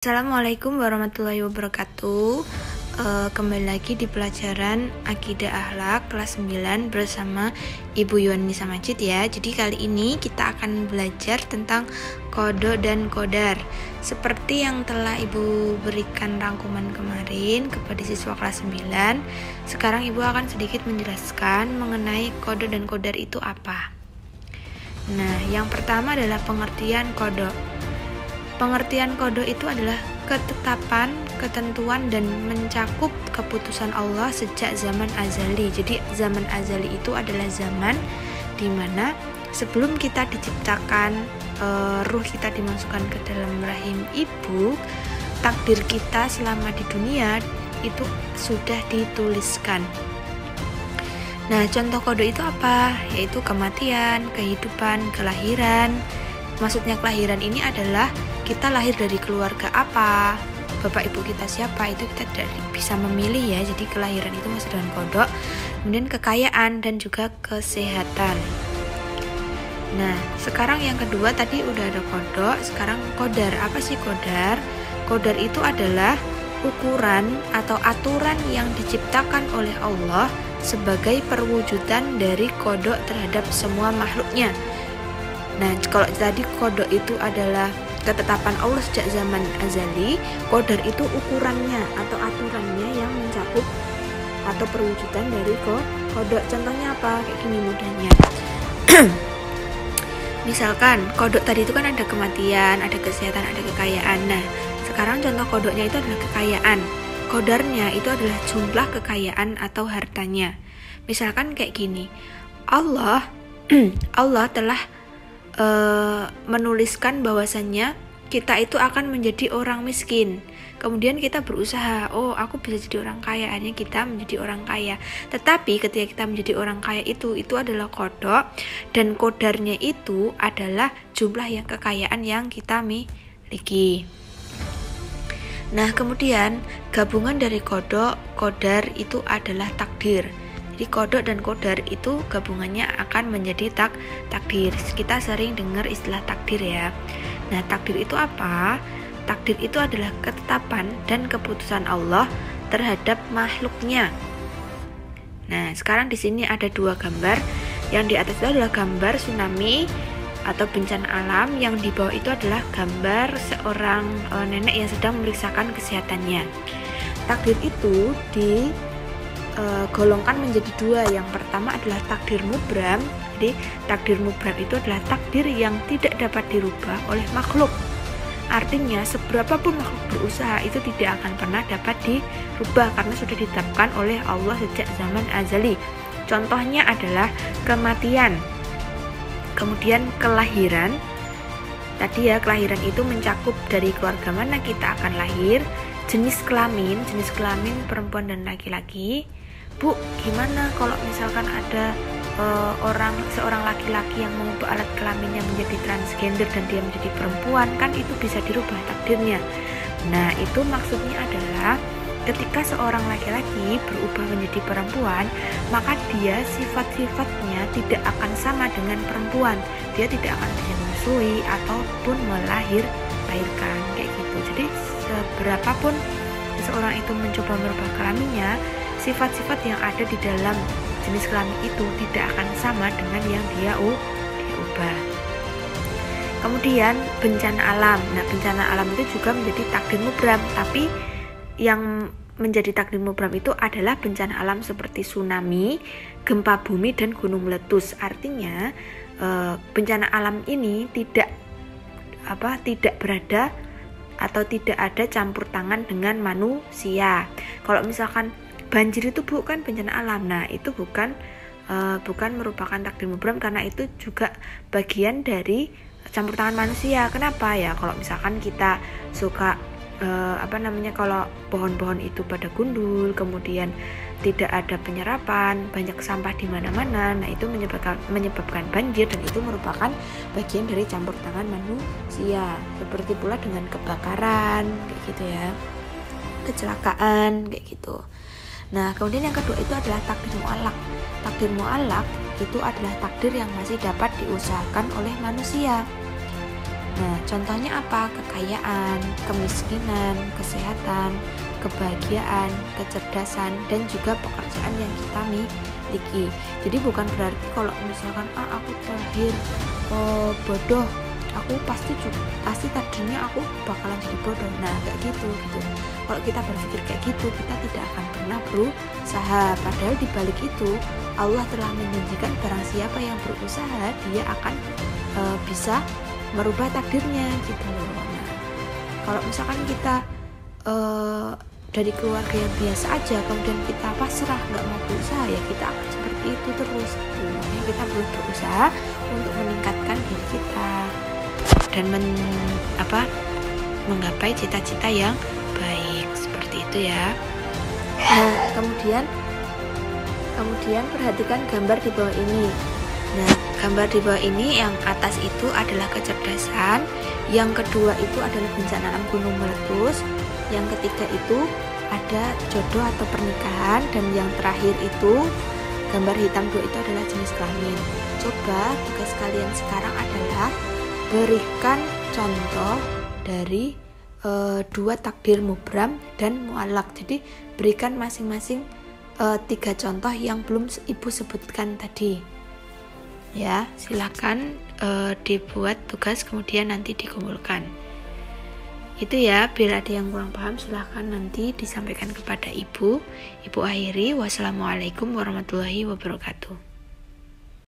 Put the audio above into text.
Assalamualaikum warahmatullahi wabarakatuh. Kembali lagi di pelajaran Akidah Akhlak kelas 9 bersama Ibu Yuanisa Majid ya. Jadi kali ini kita akan belajar tentang kodok dan kodar. Seperti yang telah Ibu berikan rangkuman kemarin kepada siswa kelas 9, sekarang Ibu akan sedikit menjelaskan mengenai kodok dan kodar itu apa. Nah, yang pertama adalah pengertian kodok. Pengertian kodok itu adalah ketetapan, ketentuan, dan mencakup keputusan Allah sejak zaman azali. Jadi zaman azali itu adalah zaman di mana sebelum kita diciptakan, ruh kita dimasukkan ke dalam rahim ibu, takdir kita selama di dunia itu sudah dituliskan. Nah, contoh kodok itu apa? Yaitu kematian, kehidupan, kelahiran. Maksudnya kelahiran ini adalah kita lahir dari keluarga apa, bapak ibu kita siapa, itu kita tidak bisa memilih ya. Jadi kelahiran itu masuk dengan kodok. Kemudian kekayaan dan juga kesehatan. Nah, sekarang yang kedua tadi udah ada kodok, sekarang kodar. Apa sih kodar? Kodar itu adalah ukuran atau aturan yang diciptakan oleh Allah sebagai perwujudan dari kodok terhadap semua makhluknya. Nah, kalau tadi kodok itu adalah ketetapan Allah sejak zaman azali, kodar itu ukurannya atau aturannya yang mencakup atau perwujudan dari kodok. Contohnya apa? Kayak gini mudahnya. Misalkan kodok tadi itu kan ada kematian, ada kesehatan, ada kekayaan. Nah, sekarang contoh kodoknya itu adalah kekayaan. Kodarnya itu adalah jumlah kekayaan atau hartanya. Misalkan kayak gini, Allah telah menuliskan bahwasannya kita itu akan menjadi orang miskin. Kemudian kita berusaha, oh aku bisa jadi orang kaya, akhirnya kita menjadi orang kaya. Tetapi ketika kita menjadi orang kaya itu adalah kodok, dan kodarnya itu adalah jumlah yang kekayaan yang kita miliki. Nah, kemudian gabungan dari kodok, kodar itu adalah takdir. Jadi kodok dan kodar itu gabungannya akan menjadi takdir. Kita sering dengar istilah takdir ya. Nah, takdir itu apa? Takdir itu adalah ketetapan dan keputusan Allah terhadap makhluknya. Nah, sekarang di sini ada dua gambar. Yang di atas itu adalah gambar tsunami atau bencana alam, yang di bawah itu adalah gambar seorang nenek yang sedang memeriksakan kesehatannya. Takdir itu golongkan menjadi dua. Yang pertama adalah takdir mubram. Jadi takdir mubram itu adalah takdir yang tidak dapat dirubah oleh makhluk. Artinya seberapapun makhluk berusaha itu tidak akan pernah dapat dirubah karena sudah ditetapkan oleh Allah sejak zaman azali. Contohnya adalah kematian. Kemudian kelahiran. Tadi ya, kelahiran itu mencakup dari keluarga mana kita akan lahir, jenis kelamin perempuan dan laki-laki. Bu, gimana kalau misalkan ada seorang laki-laki yang mengubah alat kelaminnya menjadi transgender dan dia menjadi perempuan, kan itu bisa dirubah takdirnya. Nah, itu maksudnya adalah ketika seorang laki-laki berubah menjadi perempuan, maka dia sifat-sifatnya tidak akan sama dengan perempuan. Dia tidak akan bisa menyusui ataupun melahirkan kayak gitu. Jadi seberapapun seseorang itu mencoba merubah kelaminnya, sifat-sifat yang ada di dalam jenis kelamin itu tidak akan sama dengan yang dia ubah. Kemudian bencana alam. Nah, bencana alam itu juga menjadi takdir mubram, tapi yang menjadi takdir mubram itu adalah bencana alam seperti tsunami, gempa bumi, dan gunung meletus. Artinya bencana alam ini tidak berada atau tidak ada campur tangan dengan manusia. Kalau misalkan banjir itu bukan bencana alam, nah itu bukan merupakan takdir mubram karena itu juga bagian dari campur tangan manusia. Kenapa ya? Kalau misalkan kita suka kalau pohon-pohon itu pada gundul, kemudian tidak ada penyerapan, banyak sampah di mana-mana, nah itu menyebabkan banjir, dan itu merupakan bagian dari campur tangan manusia. Seperti pula dengan kebakaran kayak gitu ya, kecelakaan kayak gitu. Nah, kemudian yang kedua itu adalah takdir mu'allaq. Takdir mu'allaq itu adalah takdir yang masih dapat diusahakan oleh manusia. Nah, contohnya apa? Kekayaan, kemiskinan, kesehatan, kebahagiaan, kecerdasan, dan juga pekerjaan yang kita miliki. Jadi bukan berarti kalau misalkan aku terakhir bodoh, aku pasti takdirnya aku bakalan jadi bodoh. Nah, kayak gitu. Kalau kita berpikir kayak gitu, kita tidak akan pernah berusaha. Padahal di balik itu Allah telah menjanjikan barang siapa yang berusaha, dia akan bisa merubah takdirnya gitu loh. Nah, kalau misalkan kita dari keluarga yang biasa aja, kemudian kita pasrah nggak mau berusaha, ya kita akan seperti itu terus. Makanya kita perlu berusaha untuk meningkatkan diri kita dan menggapai cita-cita yang baik, seperti itu ya. Nah, kemudian perhatikan gambar di bawah ini. Nah, gambar di bawah ini yang atas itu adalah kecerdasan, yang kedua itu adalah bencana alam gunung meletus, yang ketiga itu ada jodoh atau pernikahan, dan yang terakhir itu gambar hitam 2 itu adalah jenis kelamin. Coba tugas kalian sekarang adalah berikan contoh dari 2 takdir mubram dan mu'allaq. Jadi berikan masing-masing 3 contoh yang belum ibu sebutkan tadi. Ya, silakan dibuat tugas kemudian nanti dikumpulkan. Itu ya, bila ada yang kurang paham silahkan nanti disampaikan kepada ibu. Ibu akhiri, wassalamualaikum warahmatullahi wabarakatuh.